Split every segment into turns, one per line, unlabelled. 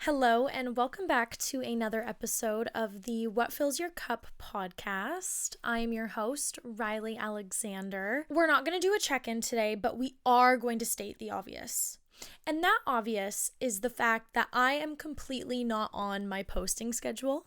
Hello, and welcome back to another episode of the What Fills Your Cup podcast. I am your host, Riley Alexander. We're not going to do a check-in today, but we are going to state the obvious. And that obvious is the fact that I am completely not on my posting schedule.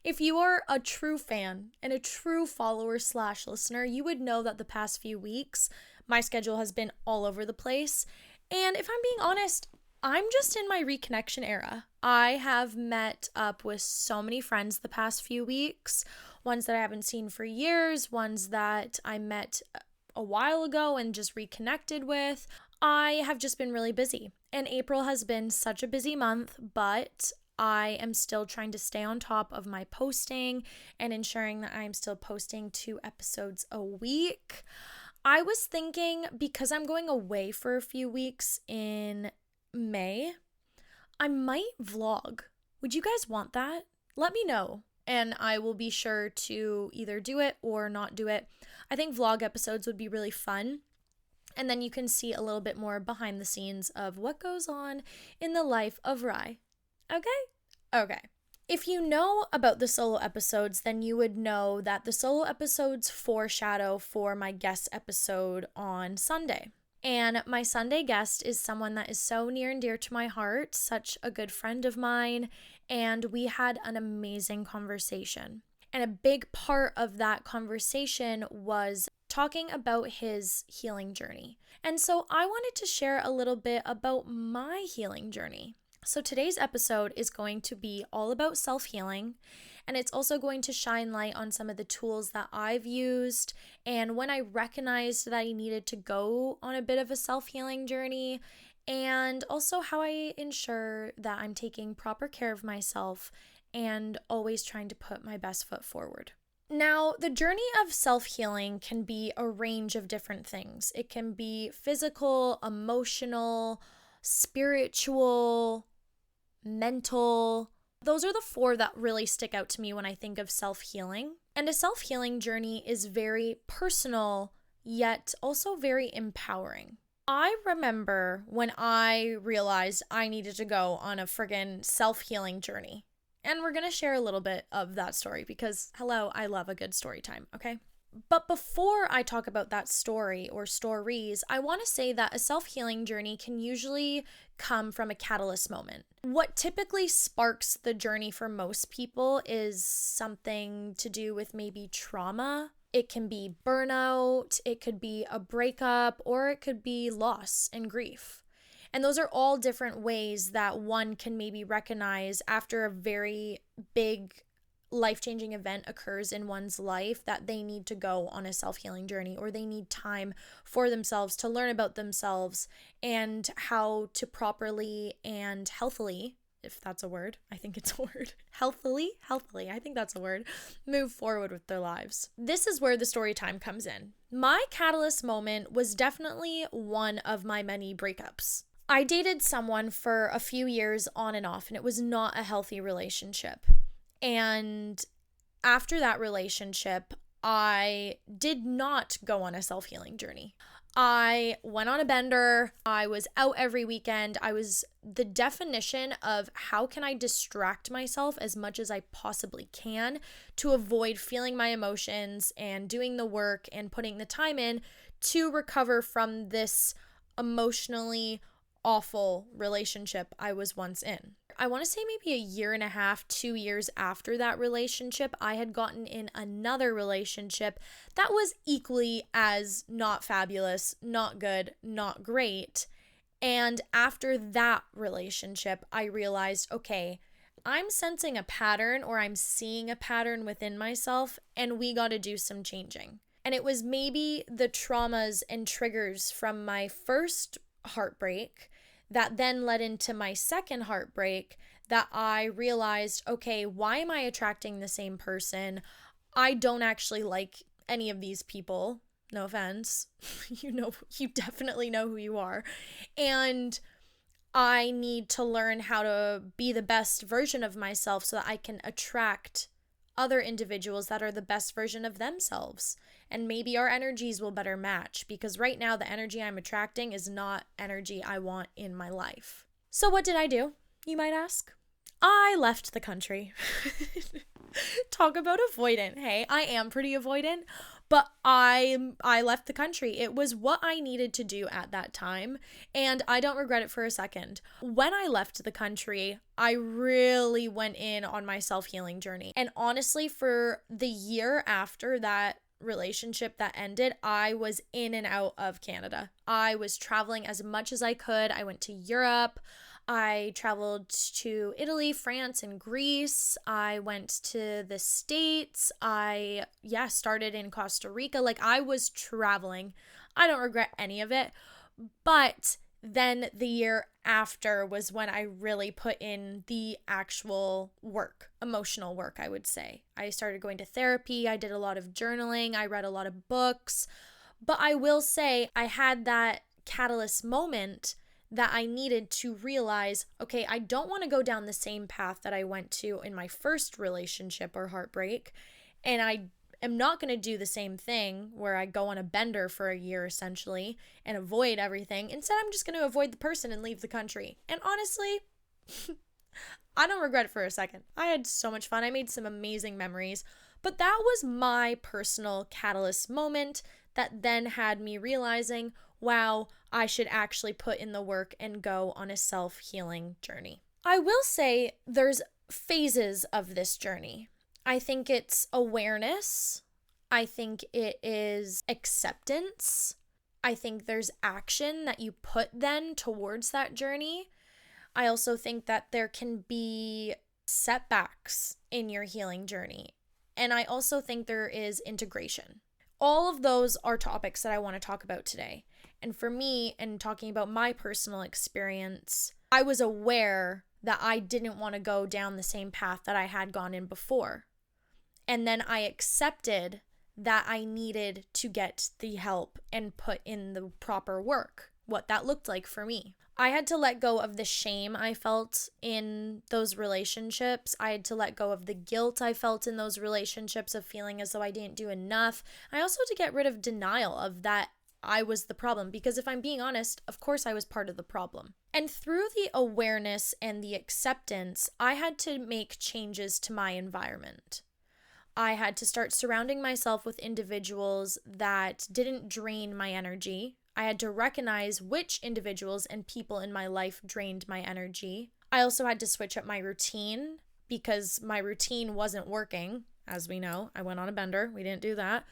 If you are a true fan and a true follower/listener, you would know that the past few weeks, my schedule has been all over the place. And if I'm being honest, I'm just in my reconnection era. I have met up with so many friends the past few weeks, ones that I haven't seen for years, ones that I met a while ago and just reconnected with. I have just been really busy, and April has been such a busy month, but I am still trying to stay on top of my posting and ensuring that I'm still posting 2 episodes a week. I was thinking, because I'm going away for a few weeks in May, I might vlog. Would you guys want that? Let me know, and I will be sure to either do it or not do it. I think vlog episodes would be really fun, and then you can see a little bit more behind the scenes of what goes on in the life of Rye. Okay. If you know about the solo episodes, then you would know that the solo episodes foreshadow for my guest episode on Sunday. And my Sunday guest is someone that is so near and dear to my heart, such a good friend of mine, and we had an amazing conversation. And a big part of that conversation was talking about his healing journey. And so I wanted to share a little bit about my healing journey. So today's episode is going to be all about self-healing, and it's also going to shine light on some of the tools that I've used and when I recognized that I needed to go on a bit of a self-healing journey, and also how I ensure that I'm taking proper care of myself and always trying to put my best foot forward. Now, the journey of self-healing can be a range of different things. It can be physical, emotional, spiritual, mental. Those are the 4 that really stick out to me when I think of self-healing. And a self-healing journey is very personal, yet also very empowering. I remember when I realized I needed to go on a friggin' self-healing journey. And we're going to share a little bit of that story because, hello, I love a good story time, okay? But before I talk about that story or stories, I want to say that a self-healing journey can usually come from a catalyst moment. What typically sparks the journey for most people is something to do with maybe trauma. It can be burnout, it could be a breakup, or it could be loss and grief. And those are all different ways that one can maybe recognize after a very big life-changing event occurs in one's life that they need to go on a self-healing journey, or they need time for themselves to learn about themselves and how to properly and healthily, if that's a word, I think it's a word, healthily, I think that's a word, move forward with their lives. This is where the story time comes in. My catalyst moment was definitely one of my many breakups. I dated someone for a few years on and off, and it was not a healthy relationship. And after that relationship, I did not go on a self-healing journey. I went on a bender. I was out every weekend. I was the definition of how can I distract myself as much as I possibly can to avoid feeling my emotions and doing the work and putting the time in to recover from this emotionally awful relationship I was once in. I want to say maybe 1.5 years, 2 years after that relationship, I had gotten in another relationship that was equally as not fabulous, not good, not great. And after that relationship, I realized, okay, I'm sensing a pattern, or I'm seeing a pattern within myself, and we got to do some changing. And it was maybe the traumas and triggers from my first heartbreak that then led into my second heartbreak that I realized, okay, why am I attracting the same person? I don't actually like any of these people. No offense. You definitely know who you are. And I need to learn how to be the best version of myself so that I can attract other individuals that are the best version of themselves. And maybe our energies will better match, because right now the energy I'm attracting is not energy I want in my life. So what did I do? you might ask? I left the country. Talk about avoidant. Hey, I am pretty avoidant, but I left the country. It was what I needed to do at that time, and I don't regret it for a second. When I left the country, I really went in on my self-healing journey. And honestly, for the year after that relationship that ended, I was in and out of Canada. I was traveling as much as I could. I went to Europe. I traveled to Italy, France, and Greece. I went to the States. I started in Costa Rica. Like, I was traveling. I don't regret any of it. But then the year after was when I really put in the actual work, emotional work, I would say. I started going to therapy. I did a lot of journaling. I read a lot of books. But I will say I had that catalyst moment that I needed to realize, okay, I don't want to go down the same path that I went to in my first relationship or heartbreak. And I am not going to do the same thing where I go on a bender for a year essentially and avoid everything. Instead, I'm just going to avoid the person and leave the country. And honestly, I don't regret it for a second. I had so much fun. I made some amazing memories. But that was my personal catalyst moment that then had me realizing, wow, I should actually put in the work and go on a self-healing journey. I will say there's phases of this journey. I think it's awareness. I think it is acceptance. I think there's action that you put then towards that journey. I also think that there can be setbacks in your healing journey. And I also think there is integration. All of those are topics that I want to talk about today. And for me, and talking about my personal experience, I was aware that I didn't want to go down the same path that I had gone in before. And then I accepted that I needed to get the help and put in the proper work, what that looked like for me. I had to let go of the shame I felt in those relationships. I had to let go of the guilt I felt in those relationships of feeling as though I didn't do enough. I also had to get rid of denial of that I was the problem, because if I'm being honest, of course I was part of the problem. And through the awareness and the acceptance, I had to make changes to my environment. I had to start surrounding myself with individuals that didn't drain my energy. I had to recognize which individuals and people in my life drained my energy. I also had to switch up my routine because my routine wasn't working. As we know, I went on a bender. We didn't do that.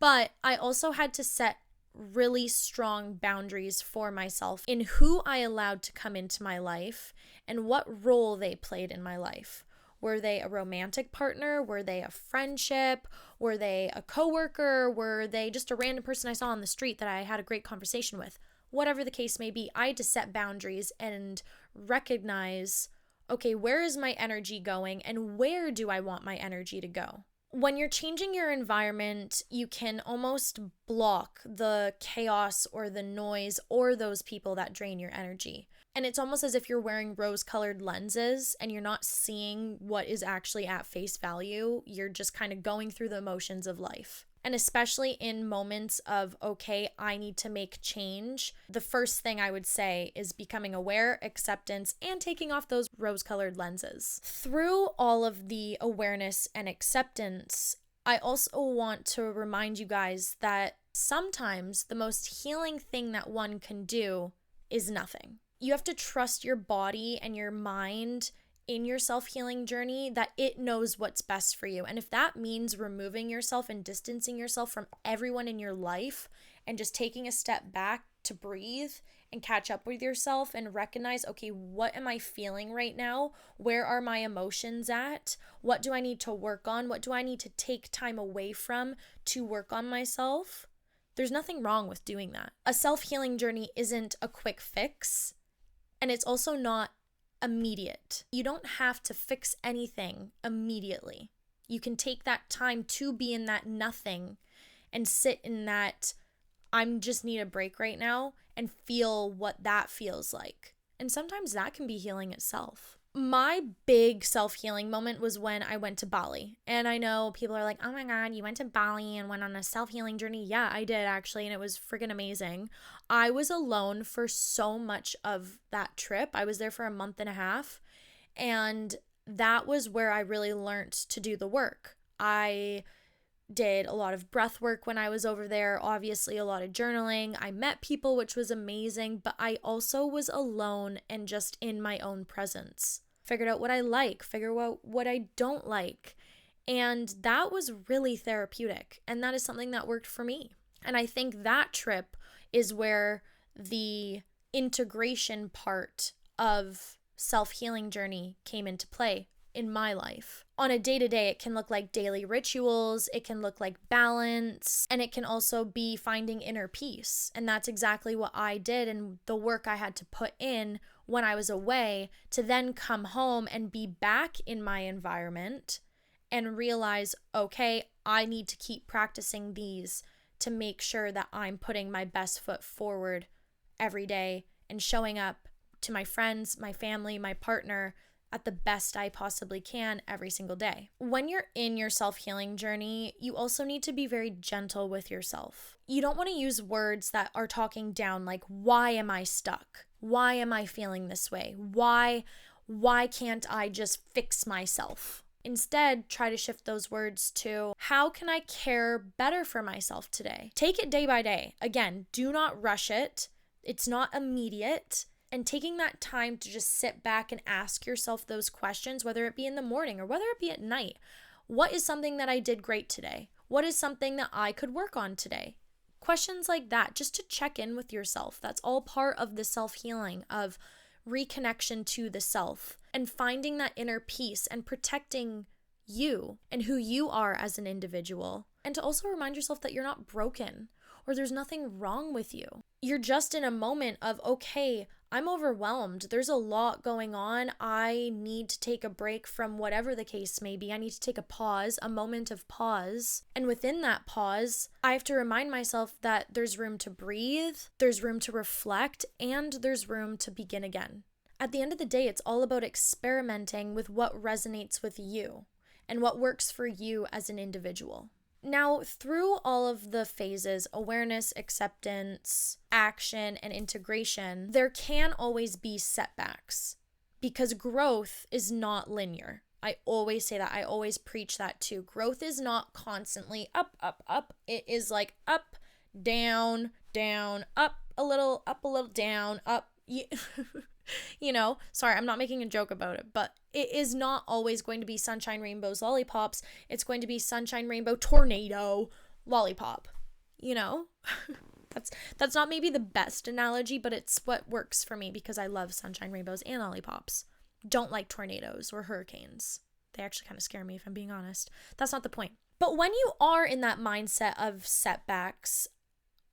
But I also had to set really strong boundaries for myself in who I allowed to come into my life and what role they played in my life. Were they a romantic partner? Were they a friendship? Were they a coworker? Were they just a random person I saw on the street that I had a great conversation with? Whatever the case may be, I had to set boundaries and recognize, okay, where is my energy going and where do I want my energy to go? When you're changing your environment, you can almost block the chaos or the noise or those people that drain your energy. And it's almost as if you're wearing rose-colored lenses and you're not seeing what is actually at face value. You're just kind of going through the emotions of life. And especially in moments of, okay, I need to make change, the first thing I would say is becoming aware, acceptance, and taking off those rose-colored lenses. Through all of the awareness and acceptance, I also want to remind you guys that sometimes the most healing thing that one can do is nothing. You have to trust your body and your mind in your self-healing journey that it knows what's best for you. And if that means removing yourself and distancing yourself from everyone in your life and just taking a step back to breathe and catch up with yourself and recognize, okay, what am I feeling right now? Where are my emotions at? What do I need to work on? What do I need to take time away from to work on myself? There's nothing wrong with doing that. A self-healing journey isn't a quick fix. And it's also not immediate. You don't have to fix anything immediately. You can take that time to be in that nothing and sit in that, I'm just need a break right now, and feel what that feels like. And sometimes that can be healing itself. My big self-healing moment was when I went to Bali. And I know people are like, oh my God, you went to Bali and went on a self-healing journey. Yeah, I did actually. And it was freaking amazing. I was alone for so much of that trip. I was there for a month and a half. And that was where I really learned to do the work. I did a lot of breath work when I was over there, obviously a lot of journaling. I met people, which was amazing, but I also was alone and just in my own presence. Figured out what I like, figured out what I don't like. And that was really therapeutic. And that is something that worked for me. And I think that trip is where the integration part of self-healing journey came into play in my life. On a day-to-day, it can look like daily rituals, it can look like balance, and it can also be finding inner peace. And that's exactly what I did, and the work I had to put in when I was away to then come home and be back in my environment and realize, okay, I need to keep practicing these to make sure that I'm putting my best foot forward every day and showing up to my friends, my family, my partner at the best I possibly can every single day. When you're in your self-healing journey, you also need to be very gentle with yourself. You don't want to use words that are talking down, like, why am I stuck? Why am I feeling this way? Why can't I just fix myself? Instead, try to shift those words to, how can I care better for myself today? Take it day by day. Again, do not rush it. It's not immediate. And taking that time to just sit back and ask yourself those questions, whether it be in the morning or whether it be at night. What is something that I did great today? What is something that I could work on today? Questions like that, just to check in with yourself. That's all part of the self-healing, of reconnection to the self and finding that inner peace and protecting you and who you are as an individual. And to also remind yourself that you're not broken or there's nothing wrong with you. You're just in a moment of, okay, I'm overwhelmed. There's a lot going on. I need to take a break from whatever the case may be. I need to take a pause, a moment of pause. And within that pause, I have to remind myself that there's room to breathe, there's room to reflect, and there's room to begin again. At the end of the day, it's all about experimenting with what resonates with you and what works for you as an individual. Now, through all of the phases, awareness, acceptance, action, and integration, there can always be setbacks because growth is not linear. I always say that. I always preach that too. Growth is not constantly up, up, up. It is like up, down, down, up a little, down, up. You know, sorry, I'm not making a joke about it, but it is not always going to be sunshine, rainbows, lollipops. It's going to be sunshine, rainbow, tornado, lollipop, you know? That's not maybe the best analogy, but it's what works for me because I love sunshine, rainbows, and lollipops. Don't like tornadoes or hurricanes. They actually kind of scare me, if I'm being honest. That's not the point. But when you are in that mindset of setbacks,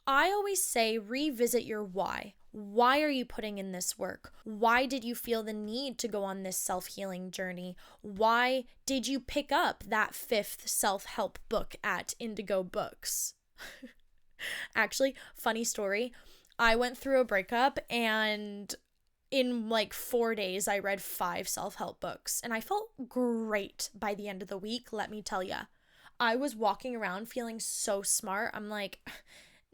I always say revisit your why. Why are you putting in this work? Why did you feel the need to go on this self-healing journey? Why did you pick up that 5th self-help book at Indigo Books? Actually, funny story. I went through a breakup and in like 4 days, I read 5 self-help books and I felt great by the end of the week, let me tell you. I was walking around feeling so smart. I'm like,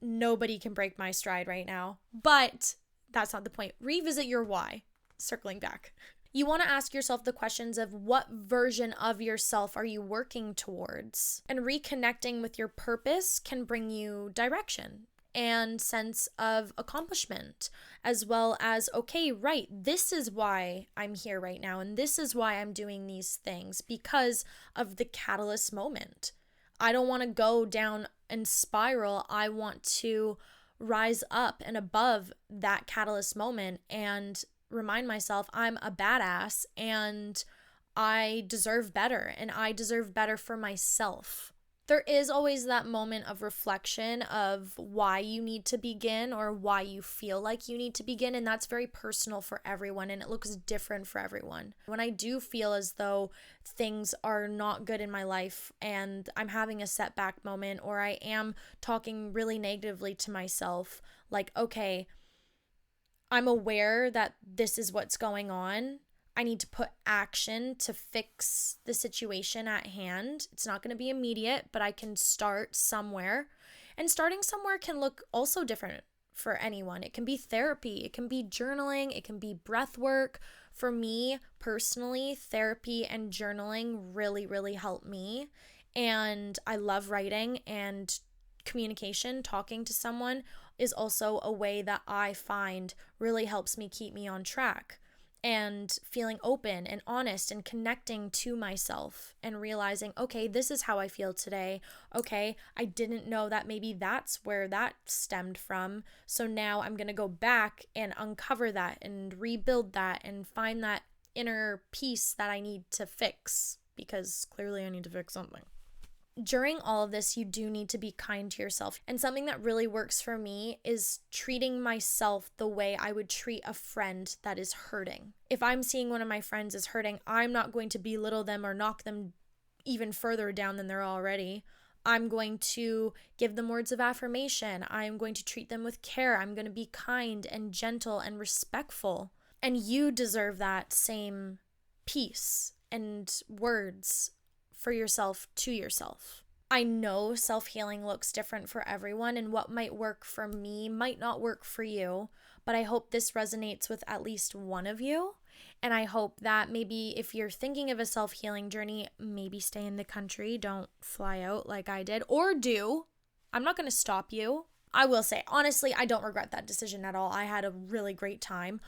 nobody can break my stride right now. But that's not the point. Revisit your why. Circling back. You want to ask yourself the questions of what version of yourself are you working towards? And reconnecting with your purpose can bring you direction and sense of accomplishment, as well as, okay, right, this is why I'm here right now. And this is why I'm doing these things, because of the catalyst moment. I don't want to go down and spiral. I want to rise up and above that catalyst moment and remind myself I'm a badass and I deserve better and I deserve better for myself. There is always that moment of reflection of why you need to begin or why you feel like you need to begin, and that's very personal for everyone and it looks different for everyone. When I do feel as though things are not good in my life and I'm having a setback moment or I am talking really negatively to myself, like, okay, I'm aware that this is what's going on. I need to put action to fix the situation at hand. It's not going to be immediate, but I can start somewhere. And starting somewhere can look also different for anyone. It can be therapy, it can be journaling, it can be breath work. For me personally, therapy and journaling really, really help me. And I love writing, and communication, talking to someone is also a way that I find really helps me keep me on track and feeling open and honest and connecting to myself and realizing, okay, this is how I feel today. Okay, I didn't know that maybe that's where that stemmed from. So now I'm going to go back and uncover that and rebuild that and find that inner peace that I need to fix, because clearly I need to fix something. During all of this, you do need to be kind to yourself. And something that really works for me is treating myself the way I would treat a friend that is hurting. If I'm seeing one of my friends is hurting, I'm not going to belittle them or knock them even further down than they're already. I'm going to give them words of affirmation. I'm going to treat them with care. I'm going to be kind and gentle and respectful. And you deserve that same peace and words for yourself to yourself. I know self-healing looks different for everyone, and what might work for me might not work for you, but I hope this resonates with at least one of you. And I hope that maybe if you're thinking of a self-healing journey, maybe stay in the country, don't fly out like I did, or do. I'm not going to stop you. I will say, honestly, I don't regret that decision at all. I had a really great time,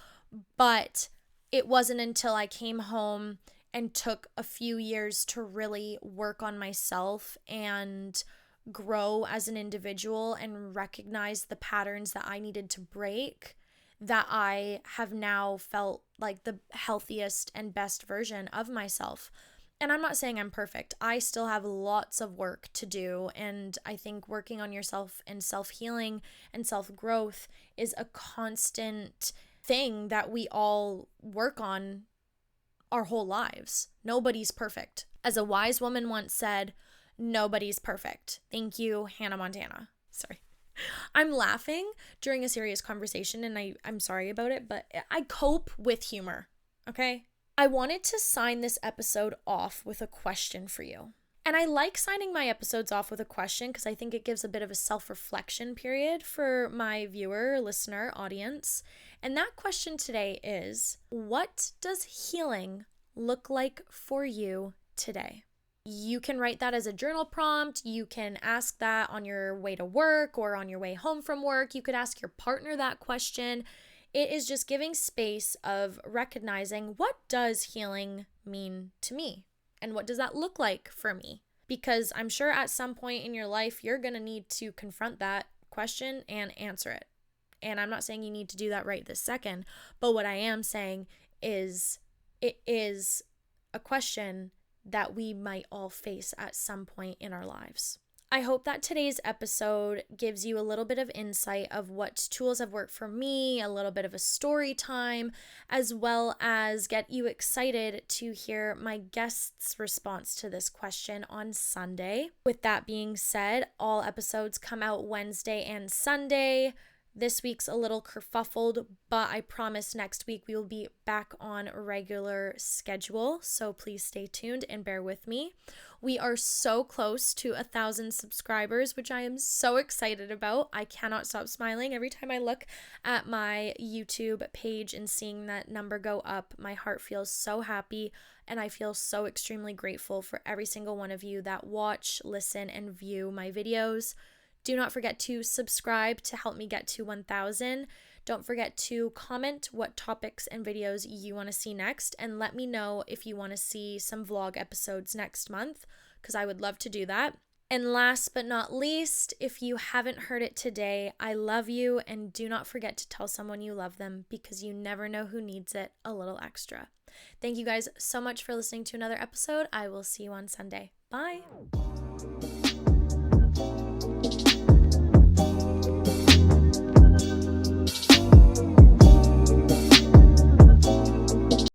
but it wasn't until I came home and took a few years to really work on myself and grow as an individual and recognize the patterns that I needed to break, that I have now felt like the healthiest and best version of myself. And I'm not saying I'm perfect. I still have lots of work to do. And I think working on yourself and self-healing and self-growth is a constant thing that we all work on our whole lives. Nobody's perfect. As a wise woman once said, nobody's perfect. Thank you, Hannah Montana. Sorry. I'm laughing during a serious conversation, and I'm sorry about it, but I cope with humor, okay? I wanted to sign this episode off with a question for you. And I like signing my episodes off with a question because I think it gives a bit of a self-reflection period for my viewer, listener, audience. And that question today is, what does healing look like for you today? You can write that as a journal prompt. You can ask that on your way to work or on your way home from work. You could ask your partner that question. It is just giving space of recognizing, what does healing mean to me? And what does that look like for me? Because I'm sure at some point in your life, you're going to need to confront that question and answer it. And I'm not saying you need to do that right this second, but what I am saying is it is a question that we might all face at some point in our lives. I hope that today's episode gives you a little bit of insight of what tools have worked for me, a little bit of a story time, as well as get you excited to hear my guest's response to this question on Sunday. With that being said, all episodes come out Wednesday and Sunday. This week's a little kerfuffled, but I promise next week we will be back on a regular schedule, so please stay tuned and bear with me. We are so close to 1,000 subscribers, which I am so excited about. I cannot stop smiling every time I look at my YouTube page and seeing that number go up. My heart feels so happy, and I feel so extremely grateful for every single one of you that watch, listen, and view my videos. Do not forget to subscribe to help me get to 1,000. Don't forget to comment what topics and videos you want to see next, and let me know if you want to see some vlog episodes next month, because I would love to do that. And last but not least, if you haven't heard it today, I love you, and do not forget to tell someone you love them, because you never know who needs it a little extra. Thank you guys so much for listening to another episode. I will see you on Sunday. Bye.